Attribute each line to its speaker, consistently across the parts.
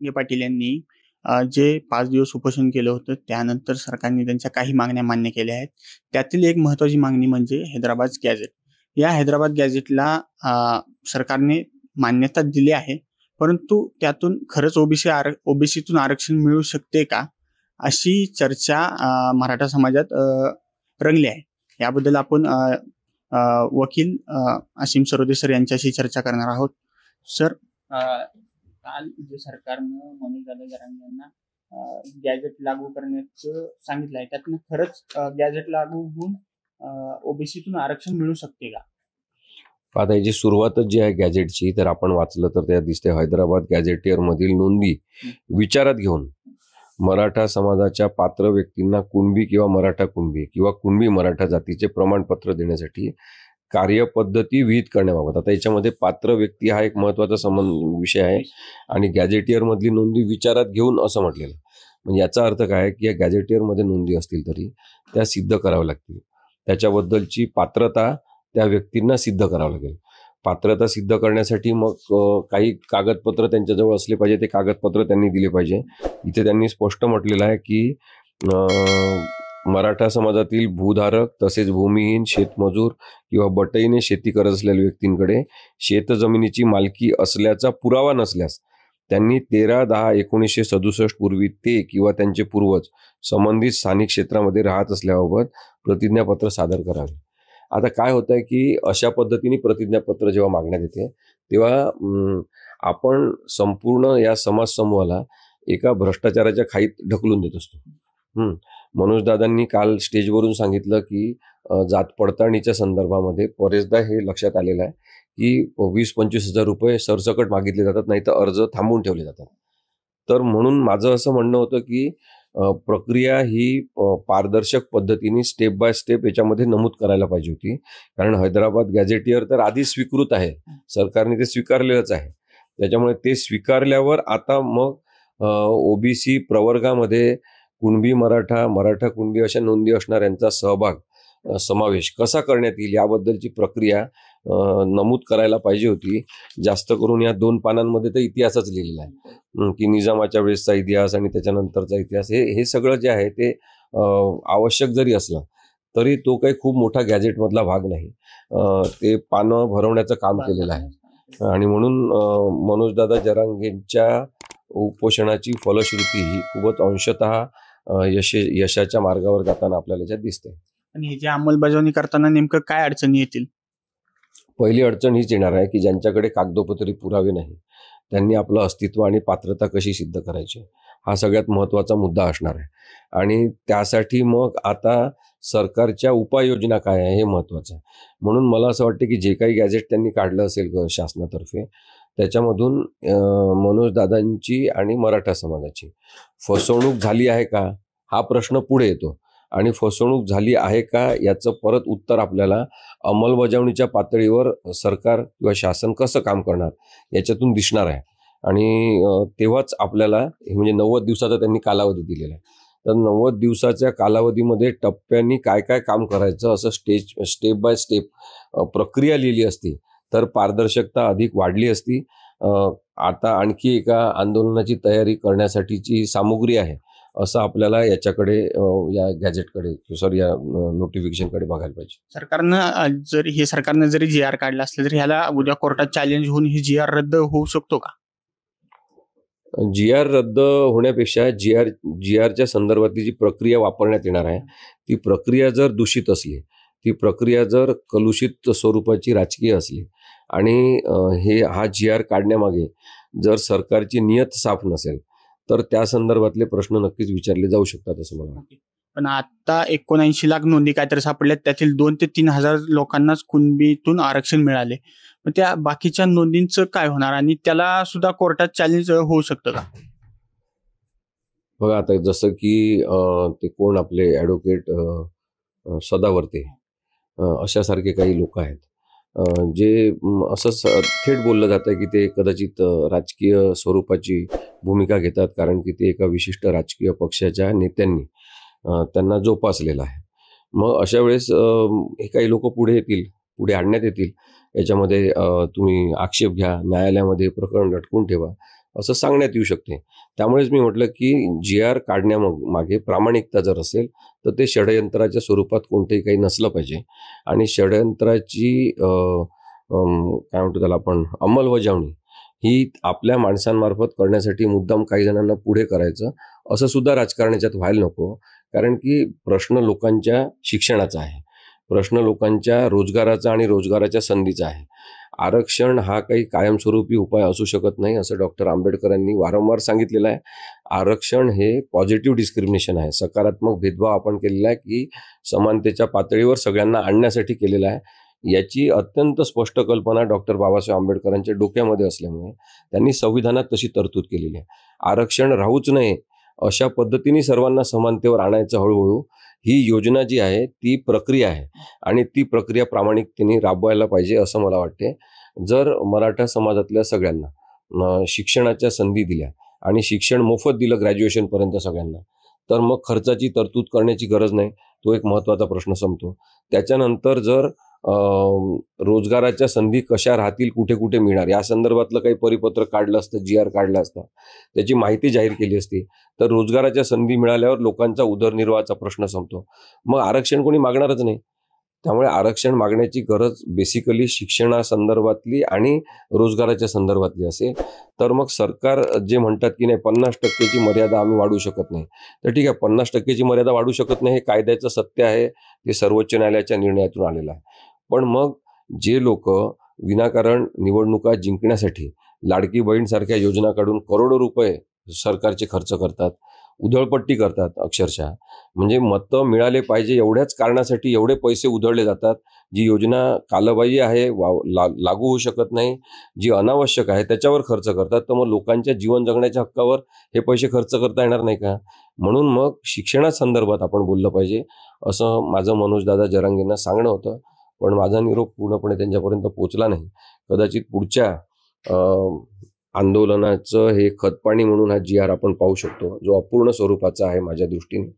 Speaker 1: जरांगे पाटील यांनी जे 5 दिवस उपोषण केलं होतं, त्यानंतर सरकारने त्यांच्या काही मागण्या मान्य केल्या आहेत. त्यातील एक महत्त्वाची मागणी म्हणजे हैदराबाद गॅझेट. या हैदराबाद गॅझेटला सरकारने मान्यता दिली आहे, परंतु त्यातून खरंच ओबीसीतून आरक्षण मिळू शकते का, अशी चर्चा मराठा समाजात रंगली आहे. याबद्दल आपण वकील असीम सरोदे सर यांच्याशी चर्चा करणार आहोत. सर, काल जे सरकारनं मनोजदादा जरांगे यांना गॅझेट लागू करण्याचं सांगितलं आहे, त्यातनं खरंच गॅझेट लागू होऊन ओबीसीतून आरक्षण मिळू शकते का?
Speaker 2: आता याची सुरुवातच जी आहे गॅझेटची, तर आपण वाचलं तर त्या दिसते हैदराबाद गॅझेटियर मधील नोंदी विचारात घेऊन मराठा समाजाच्या पात्र व्यक्तींना कुणबी किंवा मराठा कुणबी किंवा कुणबी मराठा जातीचे प्रमाणपत्र देण्यासाठी कार्यपद्धती विहित करण्याबाबत. आता याच्यामध्ये पात्र व्यक्ती हा एक महत्त्वाचा विषय आहे आणि गॅझेटियर मधली नोंदी विचारात घेऊन असं म्हटलेलं. म्हणजे याचा अर्थ काय की या गॅझेटियर मध्ये नोंदी असतील तरी त्या सिद्ध कराव्या लागतील. त्याच्याबद्दलची पात्रता त्या व्यक्तींना सिद्ध करावं लागेल. पात्रता सिद्ध करण्यासाठी मग काही कागदपत्र त्यांच्याजवळ असले पाहिजे, ते कागदपत्र त्यांनी दिले पाहिजे. इथे त्यांनी स्पष्ट म्हटलेलं आहे की मराठा समाजातील भूधारक तसेच भूमिहीन शेतमजूर किंवा बटईने शेती करत असलेल्या व्यक्तींकडे शेतजमिनीची मालकी असल्याचा पुरावा नसल्यास त्यांनी 13/10/1967 पूर्वी ते किंवा त्यांचे पूर्वज संबंधित स्थानिक क्षेत्रामध्ये राहत असल्याबाबत प्रतिज्ञापत्र सादर करावे. आता काय होतं आहे की अशा पद्धतीने प्रतिज्ञापत्र जेव्हा मागण्यात येते तेव्हा आपण संपूर्ण या समाज समूहाला एका भ्रष्टाचाराच्या खाईत ढकलून देत असतो. मनोजदादांनी काल स्टेजवरून सांगितलं की जात पडताळणीच्या संदर्भामध्ये बरेचदा हे लक्षात आलेलं आहे की 20-25 हजार रुपये सरसकट मागितले जातात, नाही तर अर्ज थांबवून ठेवले जातात. तर म्हणून माझं असं म्हणणं होतं की प्रक्रिया ही पारदर्शक पद्धतीने स्टेप बाय स्टेप याच्यामध्ये नमूद करायला पाहिजे होती. कारण हैदराबाद गॅझेटियर तर आधी स्वीकृत आहे, सरकारने ते स्वीकारलेलंच आहे. त्याच्यामुळे ते स्वीकारल्यावर आता मग ओबीसी प्रवर्गामध्ये कुणबी मराठा, मराठा कुणबी अशा नोंदी असणाऱ्यांचा समावेश कसा करण्यात येईल याबद्दलची प्रक्रिया नमूद करायला पाहिजे होती. जास्त करून या 2 पानांमध्ये तर इतिहासच लिहिलेला आहे की निजामाच्या वेळेसचा इतिहास आणि त्याच्यानंतरचा इतिहास, हे सगळं जे आहे ते आवश्यक जरी असलं तरी तो काही खूप मोठा गॅझेटमधला भाग नाही. ते पानं भरवण्याचं काम केलेलं आहे आणि म्हणून मनोजदादा जरांगेंच्या उपोषणाची फलश्रुती ही खूपच अंशतः यशाच्या मार्गावर जाताना आपल्याला याच्यात दिसते.
Speaker 1: आणि ह्याची अंमलबजावणी करताना नेमकं काय अडचणी येतील?
Speaker 2: पहिली अडचण हीच येणार आहे की ज्यांच्याकडे कागदोपत्री पुरावे नाही त्यांनी आपलं अस्तित्व आणि पात्रता कशी सिद्ध करायची, हा सगळ्यात महत्त्वाचा मुद्दा असणार आहे. आणि त्यासाठी मग आता सरकारच्या उपाययोजना काय आहे हे महत्त्वाचं आहे. म्हणून मला असं वाटतं की जे काही गॅझेट त्यांनी काढलं असेल शासनातर्फे त्याच्यामधून मनोजदादांची आणि मराठा समाजाची फसवणूक झाली आहे का हा प्रश्न पुढे येतो. आणि फसवणूक झाली आहे का याचं परत उत्तर आपल्याला अंमलबजावणीच्या पातळीवर सरकार किंवा शासन कसं काम करणार याच्यातून दिसणार आहे. आणि तेव्हाच आपल्याला म्हणजे 90 दिवसाचा त्यांनी कालावधी दिलेला आहे. तर 90 दिवसाच्या कालावधीमध्ये टप्प्यांनी काय काय काम करायचं असं स्टेप बाय स्टेप प्रक्रिया लिहिली असती तर पारदर्शकता अधिक वाढली असती. आता आणखी एका आंदोलनाची तयारी करण्यासाठीची सामुग्री आहे असं आपल्याला याच्याकडे या गॅझेटकडे या नोटिफिकेशनकडे बघायला पाहिजे.
Speaker 1: सरकारनं जरी GR काढला असलं तर ह्याला उद्या कोर्टात चॅलेंज होऊन ही GR रद्द होऊ शकतो का?
Speaker 2: GR रद्द होण्यापेक्षा GRच्या संदर्भातली जी प्रक्रिया वापरण्यात येणार आहे ती प्रक्रिया जर दूषित असली, ती प्रक्रिया जर कलुषित स्वरूपाची राजकीय असली आणि हा GR काढण्यामागे जर सरकारची नियत साफ नसेल तर त्या संदर्भातले प्रश्न नक्कीच विचारले जाऊ शकतात असं मला वाटतं.
Speaker 1: पण आता 79 लाख नोंदी काहीतरी सापडल्यात, त्यातील 2 ते 3 हजार लोकांनाच कुणबीतून आरक्षण मिळाले. मग त्या बाकीच्या नोंदींचं काय होणार आणि त्याला सुद्धा कोर्टात चॅलेंज होऊ शकतं का?
Speaker 2: बघा आता जसं की ते कोण आपले ॲडव्होकेट सदावर्ते अशासारखे काही लोक आहेत जे असंच थेट बोललं जातं की ते कदाचित राजकीय स्वरूपाची भूमिका घेतात कारण की ते एका विशिष्ट राजकीय पक्षाच्या नेत्यांनी त्यांना जोपासलेलं आहे. मग अशा वेळेस हे काही लोक पुढे आणण्यात येतील. याच्यामध्ये तुम्ही आक्षेप घ्या, न्यायालयामध्ये प्रकरण लटकून ठेवा, असं सांगण्यात येऊ शकते. त्यामुळेच मी म्हटलं की GR काढण्यामागे प्रामाणिकता जर असेल तर ते षडयंत्राच्या स्वरूपात कोणतेही काही नसलं पाहिजे. आणि षडयंत्राची काय म्हणतो त्याला आपण अंमलबजावणी ही आपल्या माणसांमार्फत करण्यासाठी मुद्दाम काही जणांना पुढे करायचं असं सुद्धा राजकारणाच्यात व्हायला नको. कारण की प्रश्न लोकांच्या शिक्षणाचा आहे, प्रश्न लोकांच्या रोजगाराचा आणि रोजगाराच्या संधीचा आहे. आरक्षण हा काही कायमस्वरूपी उपाय असू शकत नाही असं डॉक्टर आंबेडकरांनी वारंवार सांगितलेलं आहे. आरक्षण हे पॉझिटिव्ह डिस्क्रिमिनेशन आहे, सकारात्मक भेदभाव आपण केलेला आहे की समानतेच्या पातळीवर सगळ्यांना आणण्यासाठी केलेला आहे. याची अत्यंत स्पष्ट कल्पना डॉक्टर बाबासाहेब आंबेडकरांच्या डोक्यामध्ये असल्यामुळे त्यांनी संविधानात तशी तरतूद केलेली आहे. आरक्षण राहूच नये अशा पद्धतीने सर्वांना समानतेवर आणायचं हळूहळू ही योजना जी आहे ती प्रक्रिया आहे आणि ती प्रक्रिया प्रामाणिकतेने राबवायला पाहिजे असं मला वाटते. जर मराठा समाजातल्या सगळ्यांना शिक्षणाच्या संधी दिल्या आणि शिक्षण मोफत दिलं ग्रॅज्युएशनपर्यंत सगळ्यांना, तर मग खर्चाची तरतूद करण्याची गरज नाही, तो एक महत्त्वाचा प्रश्न संपतो. त्याच्यानंतर जर रोजगाराच्या संधी कशा राहतील, कुठे कुठे मिळणार या संदर्भातलं काही परिपत्रक काढलं असतं, GR काढलं असतं, त्याची माहिती जाहीर केली असती, तर रोजगाराच्या संधी मिळाल्यावर लोकांचा उदरनिर्वाहाचा प्रश्न संपतो. मग आरक्षण कोणी मागणारच नाही. त्यामुळे आरक्षण मागण्याची गरज बेसिकली शिक्षणासंदर्भातली आणि रोजगाराच्या संदर्भातली असेल. तर मग सरकार जे म्हणतात की नाही 50%ची मर्यादा आम्ही वाढवू शकत नाही, तर ठीक आहे, 50%ची मर्यादा वाढवू शकत नाही हे कायद्याचं सत्य आहे, ते सर्वोच्च न्यायालयाच्या निर्णयातून आलेलं आहे. पण मग जे लोक विनाकारण निवडणुका जिंकण्यासाठी लाडकी बहीणसारख्या योजना काढून करोडो रुपये सरकारचे खर्च करतात, उधळपट्टी करतात, अक्षरशः म्हणजे मतं मिळाले पाहिजे एवढ्याच कारणासाठी एवढे पैसे उधळले जातात. जी योजना कालबाह्य आहे, लागू होऊ शकत नाही, जी अनावश्यक आहे त्याच्यावर खर्च करतात. तर मग लोकांच्या जीवन जगण्याच्या हक्कावर हे पैसे खर्च करता येणार नाही का? म्हणून मग शिक्षणासंदर्भात आपण बोललं पाहिजे असं माझं मनोजदादा जरांगेंना सांगणं होतं. पण माझा निरोप पूर्णपणे त्यांच्यापर्यंत पोचला नाही. कदाचित पुढच्या आंदोलनाचं हे खतपाणी म्हणून हा GR आपण पाहू शकतो, जो अपूर्ण स्वरूपाचा आहे माझ्या दृष्टीने.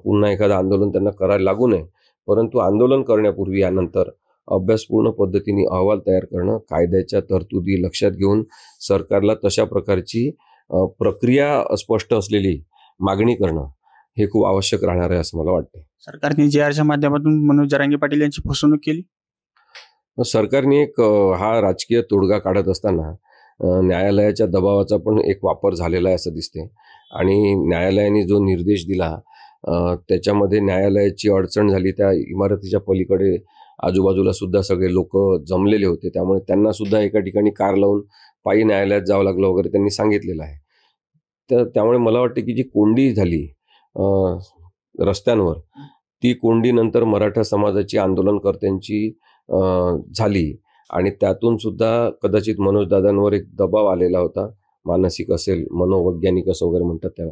Speaker 2: पुन्हा एखादं आंदोलन त्यांना करायला लागू नये, परंतु आंदोलन करण्यापूर्वी यानंतर अभ्यासपूर्ण पद्धतीने अहवाल तयार करणं, कायद्याच्या तरतुदी लक्षात घेऊन सरकारला तशा प्रकारची प्रक्रिया स्पष्ट असलेली मागणी करणं हे खूप आवश्यक राहणार आहे असं मला वाटतं.
Speaker 1: सरकारने GRच्या माध्यमातून मनोज जरांगे पाटील यांची फसवणूक केली.
Speaker 2: सरकारने हा राजकीय तोडगा काढत असताना न्यायालयाच्या दबावाचा पण एक वापर झालेला आहे असं दिसते. आणि न्यायालयाने जो निर्देश दिला त्याच्यामध्ये न्यायालयाची अडचण झाली. त्या इमारतीच्या पलीकडे आजूबाजूला सुद्धा सगळे लोक जमलेले होते, त्यामुळे त्यांना सुद्धा एका ठिकाणी कार लावून पायी न्यायालयात जावं लागलं वगैरे त्यांनी सांगितलेलं आहे. तर त्यामुळे मला वाटतं की जी कोंडी झाली रस्त्यांवर, ती कोंडी नंतर मराठा समाजाची आंदोलनकर्त्यांची झाली आणि त्यातून सुद्धा कदाचित मनोजदादांवर एक दबाव आलेला होता, मानसिक असेल, मनोवैज्ञानिक असं वगैरे म्हणतात त्याला.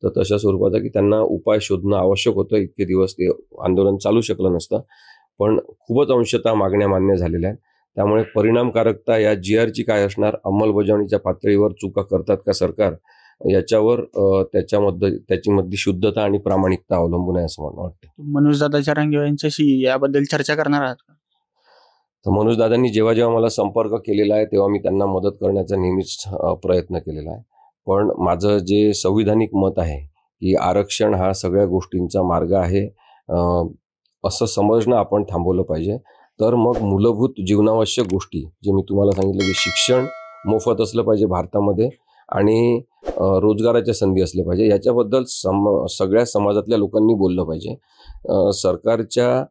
Speaker 2: तर तशा स्वरूपाचा की त्यांना उपाय शोधणं आवश्यक होतं. इतके दिवस ते आंदोलन चालू शकलं नसतं, पण खूपच अंशतः मागण्या मान्य झालेल्या आहेत. त्यामुळे परिणामकारकता या GRची काय असणार, अंमलबजावणीच्या पातळीवर चुका करतात का सरकार, याच्यावर त्याची शुद्धता आणि प्रामाणिकता अवलंबून आहे असं मला वाटतं.
Speaker 1: मनोजदादा जरांगे यांच्याशी याबद्दल चर्चा करणार आहात का?
Speaker 2: तर मनोजदादांनी जेव्हा जेव्हा मला संपर्क केलेला आहे तेव्हा मी त्यांना मदत करण्याचा नेहमीच प्रयत्न केलेला आहे. पण माझं जे संविधानिक मत आहे की आरक्षण हा सगळ्या गोष्टींचा मार्ग आहे असं समजणं आपण थांबवलं पाहिजे. तर मग मूलभूत जीवनावश्यक गोष्टी जे मी तुम्हाला सांगितलं की शिक्षण मोफत असलं पाहिजे भारतामध्ये आणि रोजगाराच्या संधी असल्या पाहिजे, याच्याबद्दल सगळ्या समाजातल्या लोकांनी बोललं पाहिजे. सरकारच्या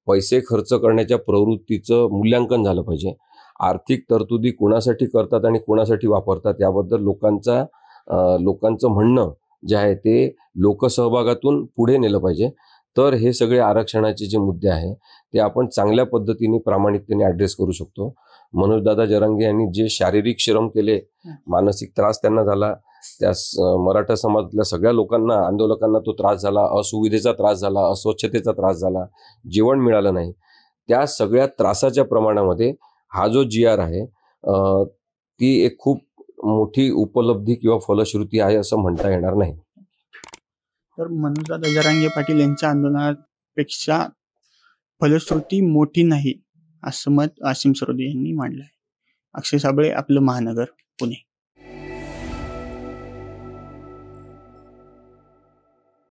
Speaker 2: पैसे खर्च करण्याच्या प्रवृत्तीचं मूल्यांकन झालं पाहिजे. आर्थिक तरतुदी कोणासाठी करतात आणि कोणासाठी वापरतात याबद्दल लोकांचं म्हणणं जे आहे ते लोकसहभागातून पुढे नेलं पाहिजे. तर हे सगळे आरक्षणाचे जे मुद्दे आहे ते आपण चांगल्या पद्धतीने प्रामाणिकतेने ॲड्रेस करू शकतो. मनोजदादा जरांगे यांनी जे शारीरिक श्रम केले, मानसिक त्रास त्यांना झाला, त्या मराठा समाजातल्या सगळ्या लोकांना, आंदोलकांना तो त्रास झाला, असुविधेचा त्रास झाला, अस्वच्छतेचा त्रास झाला, जेवण मिळालं नाही, त्या सगळ्या त्रासाच्या प्रमाणामध्ये हा जो GR आहे ती एक खूप मोठी उपलब्धी किंवा फलश्रुती आहे असं म्हणता येणार नाही.
Speaker 1: तर मनोजदादा जरांगे पाटील यांच्या आंदोलनापेक्षा फलश्रुती मोठी नाही असं मत आसिम सरोदे यांनी मांडलं आहे. अक्षय साबळे, आपलं महानगर, पुणे.